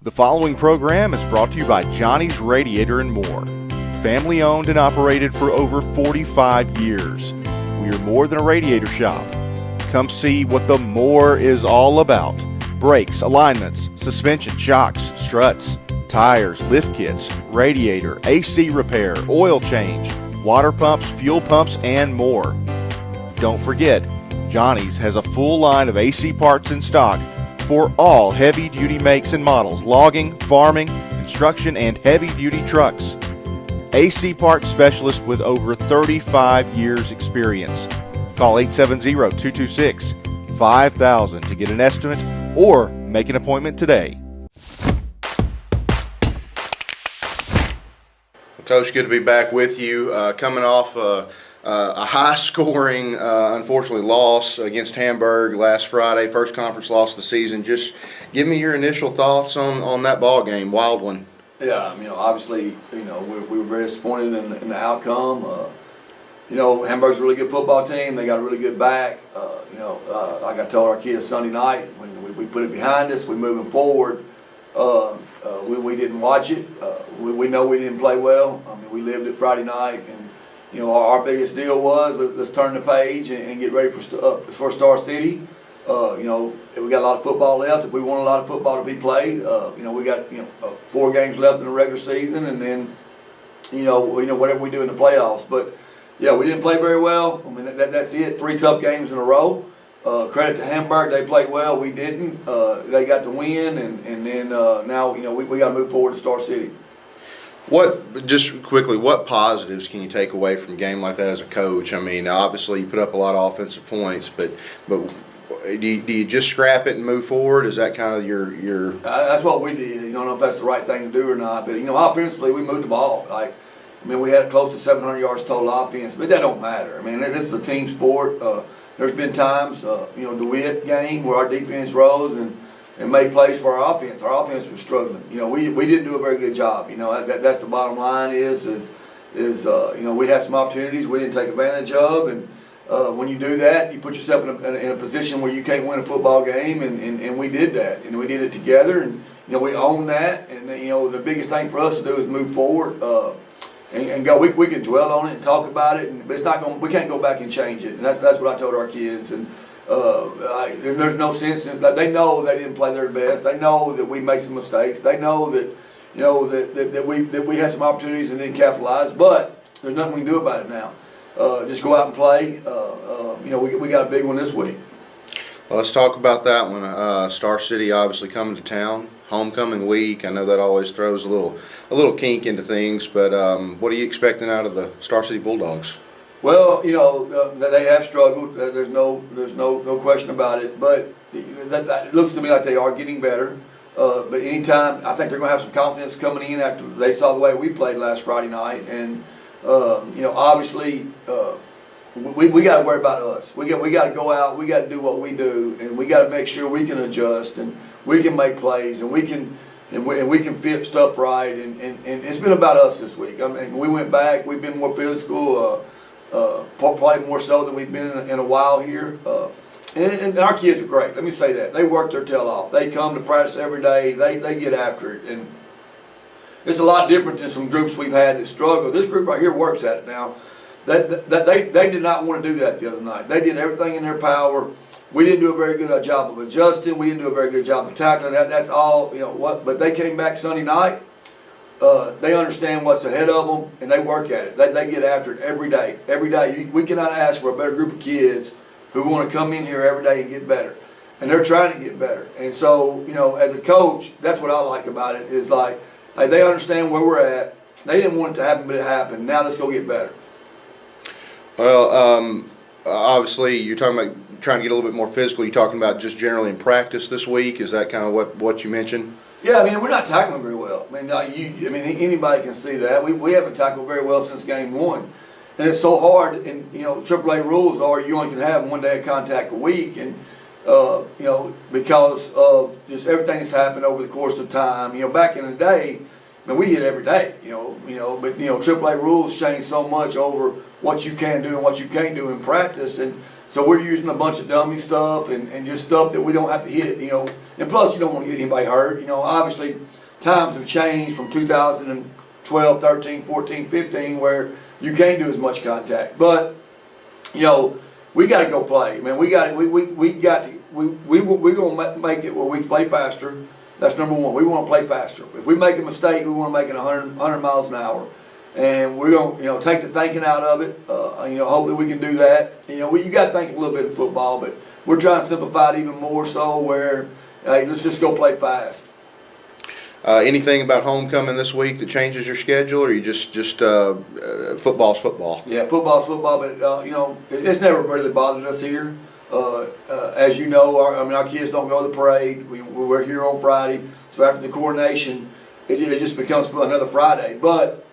The following program is brought to you by Johnny's Radiator and More. Family owned and operated for over 45 years. We are more than a radiator shop. Come see what the more is all about. Brakes, alignments, suspension, shocks, struts, tires, lift kits, radiator, AC repair, oil change, water pumps, fuel pumps, and more. Don't forget, Johnny's has a full line of AC parts in stock for all heavy-duty makes and models, logging, farming, construction, and heavy-duty trucks. AC parts specialist with over 35 years experience. Call 870-226-5000 to get an estimate or make an appointment today. Coach, good to be back with you. Coming off a high-scoring, unfortunately, loss against Hamburg last Friday, first conference loss of the season. Just give me your initial thoughts on that ball game, wild one. Yeah, obviously, we were very disappointed in the outcome. Hamburg's a really good football team. They got a really good back. Like I told our kids Sunday night, when we put it behind us, we're moving forward. We didn't watch it. We know we didn't play well. We lived it Friday night, and our biggest deal was let's turn the page and get ready for Star City. We got a lot of football left. If we want a lot of football to be played, we got 4 games left in the regular season, and then whatever we do in the playoffs. But yeah, we didn't play very well. That's it. 3 tough games in a row. Credit to Hamburg, they played well. We didn't. They got the win, and then now we got to move forward to Star City. Just quickly, what positives can you take away from a game like that as a coach? Obviously you put up a lot of offensive points, but do you just scrap it and move forward? Is that kind of your? That's what we did. I don't know if that's the right thing to do or not, but offensively we moved the ball. We had close to 700 yards total offense, but that don't matter. It's a team sport. There's been times, the DeWitt game where our defense rose and made plays for our offense. Our offense was struggling. We didn't do a very good job. That's the bottom line is we had some opportunities we didn't take advantage of, and when you do that, you put yourself in a position where you can't win a football game, and we did that, and we did it together, and we own that, and the biggest thing for us to do is move forward. And go. We can dwell on it and talk about it, but it's not going. We can't go back and change it. And that's what I told our kids. And there's no sense in that. They know they didn't play their best. They know that we made some mistakes. They know that that we had some opportunities and didn't capitalize. But there's nothing we can do about it now. Just go out and play. We got a big one this week. Well, let's talk about that one. Star City obviously coming to town. Homecoming week. I know that always throws a little kink into things, but what are you expecting out of the Star City Bulldogs? Well, they have struggled. There's no question about it. But it looks to me like they are getting better. But anytime, I think they're going to have some confidence coming in after they saw the way we played last Friday night. And obviously, we got to worry about us. We got to go out. We got to do what we do, and we got to make sure we can adjust and we can make plays, and we can fit stuff right, and it's been about us this week. We went back. We've been more physical, probably more so than we've been in a while here. And our kids are great. Let me say that they work their tail off. They come to practice every day. They get after it, and it's a lot different than some groups we've had that struggle. This group right here works at it now. They did not want to do that the other night. They did everything in their power. We didn't do a very good job of adjusting. We didn't do a very good job of tackling. That's all, But they came back Sunday night. They understand what's ahead of them, and they work at it. They get after it every day. Every day. We cannot ask for a better group of kids who want to come in here every day and get better. And they're trying to get better. And so, as a coach, that's what I like about it is hey, they understand where we're at. They didn't want it to happen, but it happened. Now let's go get better. Well, obviously, you're talking about trying to get a little bit more physical. You're talking about just generally in practice this week. Is that kind of what you mentioned? Yeah, we're not tackling very well. Anybody can see that. We haven't tackled very well since game 1. And it's so hard, and AAA rules are you only can have 1 day of contact a week, and because of just everything that's happened over the course of time. Back in the day, we hit every day. But AAA rules change so much over what you can do and what you can't do in practice, and so we're using a bunch of dummy stuff and just stuff that we don't have to hit. And plus, you don't want to get anybody hurt. You know, obviously, times have changed from 2012, 13, 14, 15, where you can't do as much contact. But, you know, we got to go play, man. We're gonna make it where we play faster. That's number one. We want to play faster. If we make a mistake, we want to make it 100 miles an hour. And we're going to, you know, take the thinking out of it. You know, hopefully we can do that. You know, you got to think a little bit in football, but we're trying to simplify it even more so where, hey, let's just go play fast. Anything about homecoming this week that changes your schedule, or you just football's football? Yeah, football's football, but you know, it's never really bothered us here. As you know, our kids don't go to the parade. We're here on Friday, so after the coronation, it just becomes another Friday. But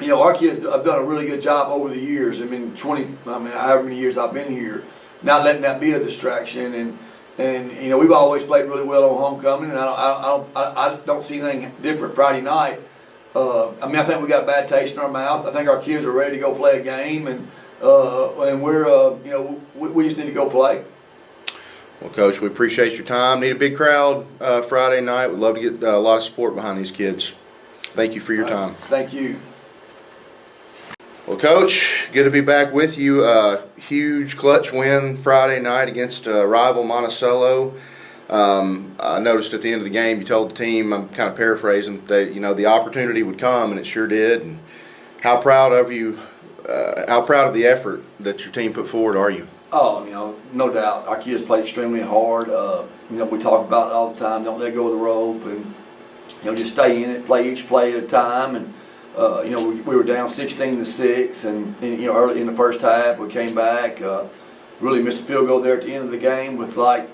you know, our kids have done a really good job over the years. However many years I've been here, not letting that be a distraction. And you know, we've always played really well on homecoming, and I don't see anything different Friday night. I think we got a bad taste in our mouth. I think our kids are ready to go play a game, and we're you know, we just need to go play. Well, Coach, we appreciate your time. Need a big crowd Friday night. We'd love to get a lot of support behind these kids. Thank you for your time. Thank you. Well, Coach, good to be back with you. Huge clutch win Friday night against rival Monticello. I noticed at the end of the game you told the team, I'm kind of paraphrasing, that you know the opportunity would come, and it sure did. And how proud of you? How proud of the effort that your team put forward are you? Oh, you know, no doubt. Our kids played extremely hard. You know, we talk about it all the time. Don't let go of the rope, and you know, just stay in it. Play each play at a time. And you know, we were down 16-6, and you know, early in the first half, we came back. Really missed a field goal there at the end of the game with like,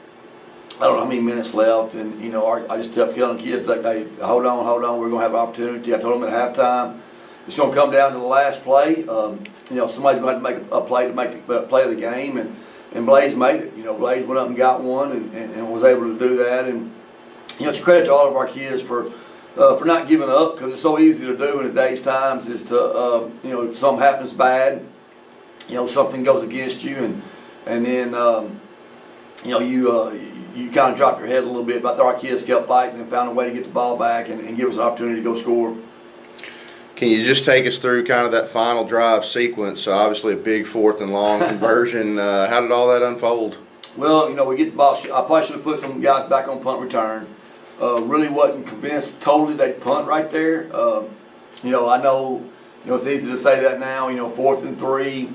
I don't know how many minutes left, and you know, I just kept telling the kids like, hey, hold on, we're gonna have an opportunity. I told them at halftime, it's gonna come down to the last play. You know, somebody's gonna have to make a play to make the play of the game, and Blaze made it. You know, Blaze went up and got one, and was able to do that. And you know, it's a credit to all of our kids for not giving up, because it's so easy to do in today's times. Is to you know, something happens bad, you know, something goes against you, and then you know, you kind of drop your head a little bit. But our kids kept fighting and found a way to get the ball back and give us an opportunity to go score. Can you just take us through kind of that final drive sequence? Obviously a big 4th and long conversion. How did all that unfold? Well, you know, we get the ball. I probably should have put some guys back on punt return. Really wasn't convinced totally they'd punt right there. You know, I know, you know, it's easy to say that now. You know, 4th and 3.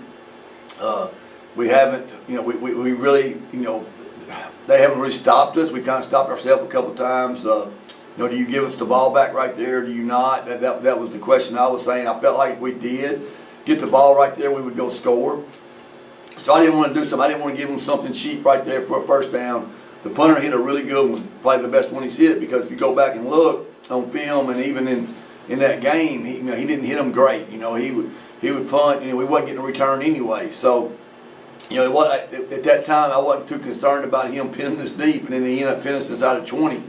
We haven't, you know, we really, you know, they haven't really stopped us. We kind of stopped ourselves a couple of times. You know, do you give us the ball back right there? Do you not? That was the question I was saying. I felt like if we did get the ball right there, we would go score. So I didn't want to do something. I didn't want to give them something cheap right there for a first down. The punter hit a really good one, probably the best one he's hit, because if you go back and look on film, and even in that game, he didn't hit them great. You know, he would punt, and we wasn't getting a return anyway. So, you know, at that time I wasn't too concerned about him pinning us deep, and then he ended up pinning us out of 20.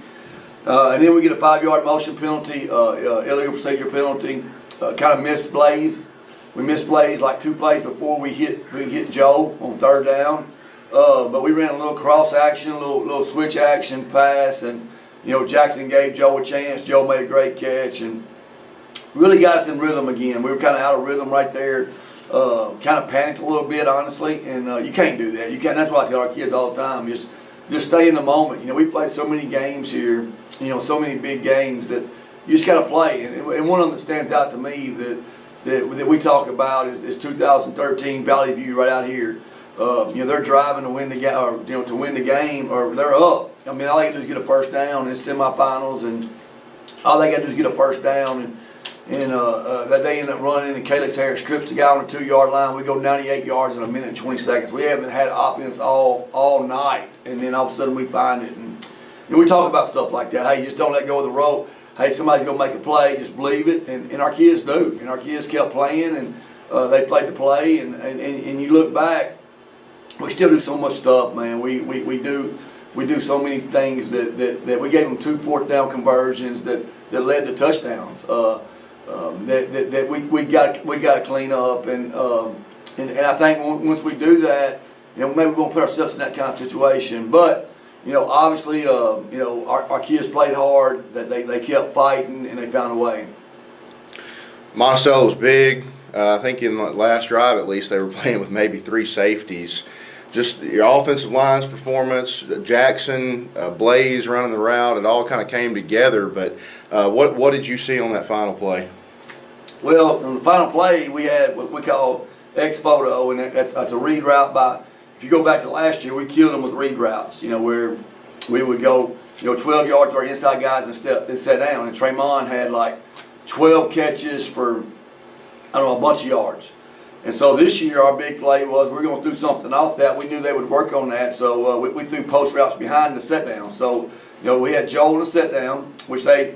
And then we get a 5-yard motion penalty, illegal procedure penalty. Kind of missed Blaze. We missed Blaze like 2 plays before we hit Joe on 3rd down. But we ran a little cross action, a little switch action pass, and you know, Jackson gave Joe a chance. Joe made a great catch and really got us in rhythm again. We were kind of out of rhythm right there. Kind of panicked a little bit, honestly, and you can't do that. You can't. That's why I tell our kids all the time. Just stay in the moment. You know, we played so many games here, you know, so many big games that you just got to play. And one of them that stands out to me that we talk about is 2013 Valley View right out here. You know, they're driving to win the game, or you know, to win the game, or they're up. I mean, all they got to do is get a first down in semifinals, and all they got to do is get a first down, and that they end up running, and Calix Harris strips the guy on the 2-yard line. We go 98 yards in a minute and 20 seconds. We haven't had offense all night, and then all of a sudden we find it. And you know, we talk about stuff like that. Hey, just don't let go of the rope. Hey, somebody's gonna make a play. Just believe it, and our kids do. And our kids kept playing, and they played the play. And you look back, we still do so much stuff, man. We do so many things that we gave them 2 4th down conversions that led to touchdowns. That we got to clean up, and I think once we do that, you know, maybe we won't put ourselves in that kind of situation. But obviously, our kids played hard. That they kept fighting and they found a way. Monticello was big. I think in the last drive, at least, they were playing with maybe 3 safeties. Just your offensive line's performance, Jackson, Blaze running the route, it all kind of came together. But what did you see on that final play? Well, on the final play, we had what we call X photo, and that's a read route by. If you go back to last year, we killed them with read routes. Where we would go, 12 yards to our inside guys and set down. And Tremont had like 12 catches for, a bunch of yards. And so this year our big play was we're going to do something off that. We knew they would work on that, so we threw post routes behind the set down. So we had Joel in the set down, which they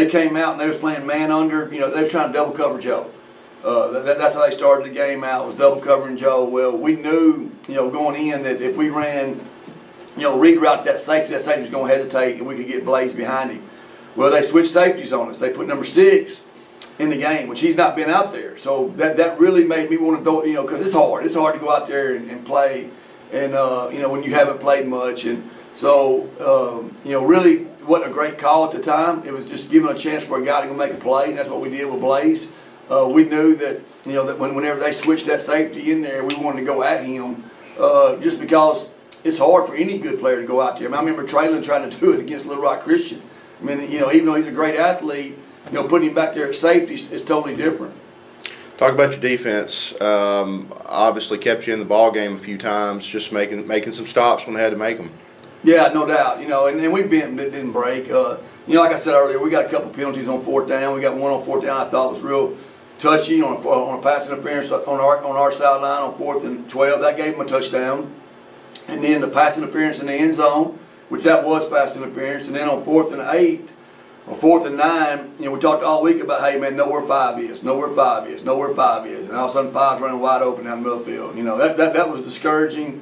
came out and they was playing man under. They was trying to double cover Joe. That's how they started the game out, was double covering Joe. Well, we knew going in that if we ran read route that safety was going to hesitate and we could get Blaze behind him. Well, they switched safeties on us. They put number 6 in the game, which he's not been out there. So that really made me want to go, because it's hard. It's hard to go out there and play, and when you haven't played much. And so really wasn't a great call at the time. It was just giving a chance for a guy to go make a play, and that's what we did with Blaze. We knew that that whenever they switched that safety in there, we wanted to go at him, just because it's hard for any good player to go out there. I remember Traylon trying to do it against Little Rock Christian. Even though he's a great athlete, putting him back there at safety is totally different. Talk about your defense. Obviously kept you in the ball game a few times, just making some stops when they had to make them. Yeah, no doubt. And we didn't break. Like I said earlier, we got a couple penalties on 4th down. We got one on 4th down I thought was real touchy on a pass interference on our sideline on 4th and 12. That gave them a touchdown. And then the pass interference in the end zone, which that was pass interference. And then on 4th and 8, on 4th and 9, we talked all week about, hey man, know where 5 is, know where 5 is, know where 5 is, and all of a sudden 5's running wide open down the middle of the field. That was discouraging.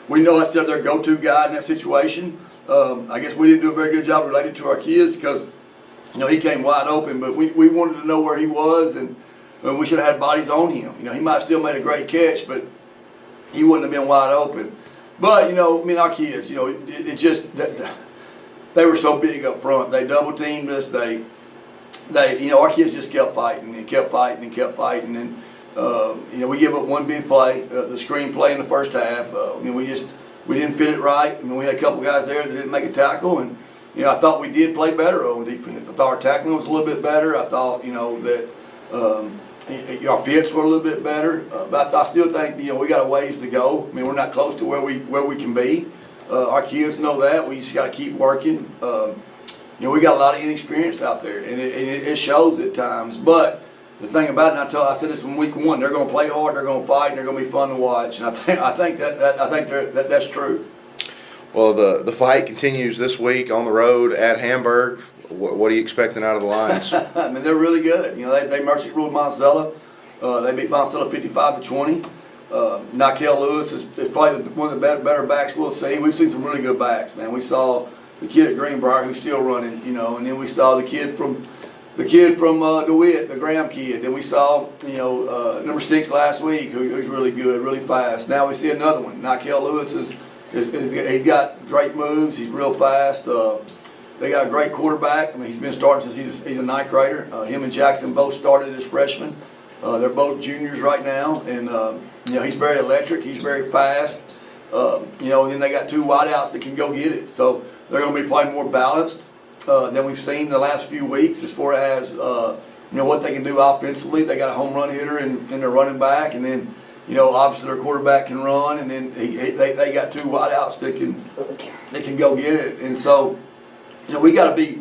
We know that's their go-to guy in that situation. I guess we didn't do a very good job related to our kids because, he came wide open, but we wanted to know where he was, and we should have had bodies on him. He might have still made a great catch, but he wouldn't have been wide open. But, our kids, it just, they were so big up front. They double teamed us. They our kids just kept fighting and kept fighting and kept fighting. And, we give up one big play, the screen play in the first half. We didn't fit it right. We had a couple guys there that didn't make a tackle. And, I thought we did play better on defense. I thought our tackling was a little bit better. I thought, that our fits were a little bit better. But I still think, we got a ways to go. We're not close to where we can be. Our kids know that. We just got to keep working. We got a lot of inexperience out there, and it shows at times. But the thing about it, and I said this from week 1, they're going to play hard, they're going to fight, and they're going to be fun to watch. And I think that's true. Well, the fight continues this week on the road at Hamburg. What are you expecting out of the Lions? They're really good. They mercy ruled Monticello. They beat Monticello 55-20. Nykel Lewis is probably one of the better backs we'll see. We've seen some really good backs, man. We saw the kid at Greenbrier who's still running, and then we saw the kid from DeWitt, the Graham kid. Then we saw, number 6 last week who's really good, really fast. Now we see another one. Nykel Lewis he's got great moves. He's real fast. They got a great quarterback. He's been starting since he's a 9th grader. Him and Jackson both started as freshmen. They're both juniors right now, and he's very electric. He's very fast. Then they got 2 wideouts that can go get it. So they're going to be probably more balanced than we've seen the last few weeks as far as what they can do offensively. They got a home run hitter in their running back, and then obviously their quarterback can run, and then they got 2 wideouts that can go get it. And so we got to be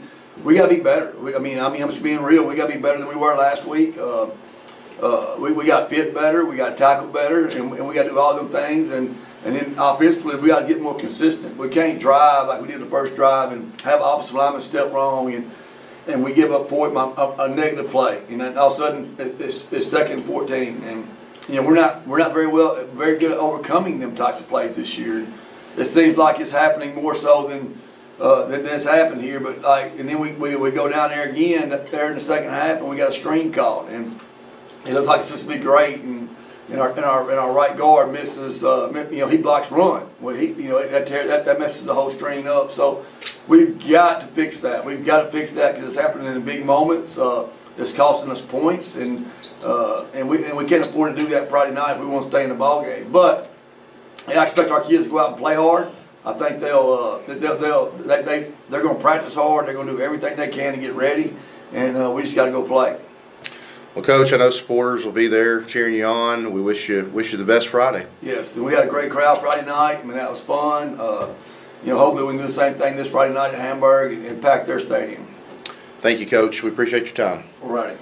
better. I'm just being real. We got to be better than we were last week. We got to fit better, we got to tackle better, and we got to do all them things. And then offensively, we got to get more consistent. We can't drive like we did the first drive and have offensive linemen step wrong and we give up a negative play. And then all of a sudden, it's 2nd and 14. And we're not very good at overcoming them types of plays this year. It seems like it's happening more so than it's happened here. But and then we go down there again there in the second half, and we got a screen called, and it looks like it's supposed to be great. And and our right guard misses. He blocks run. Well, that messes the whole string up. So we've got to fix that. We've got to fix that because it's happening in the big moments. It's costing us points, and we can't afford to do that Friday night if we want to stay in the ball game. But I expect our kids to go out and play hard. I think they're going to practice hard. They're going to do everything they can to get ready, and we just got to go play. Well, Coach, I know supporters will be there cheering you on. We wish you the best Friday. Yes, and we had a great crowd Friday night. I mean, that was fun. Hopefully we can do the same thing this Friday night at Hamburg and pack their stadium. Thank you, Coach. We appreciate your time. All righty.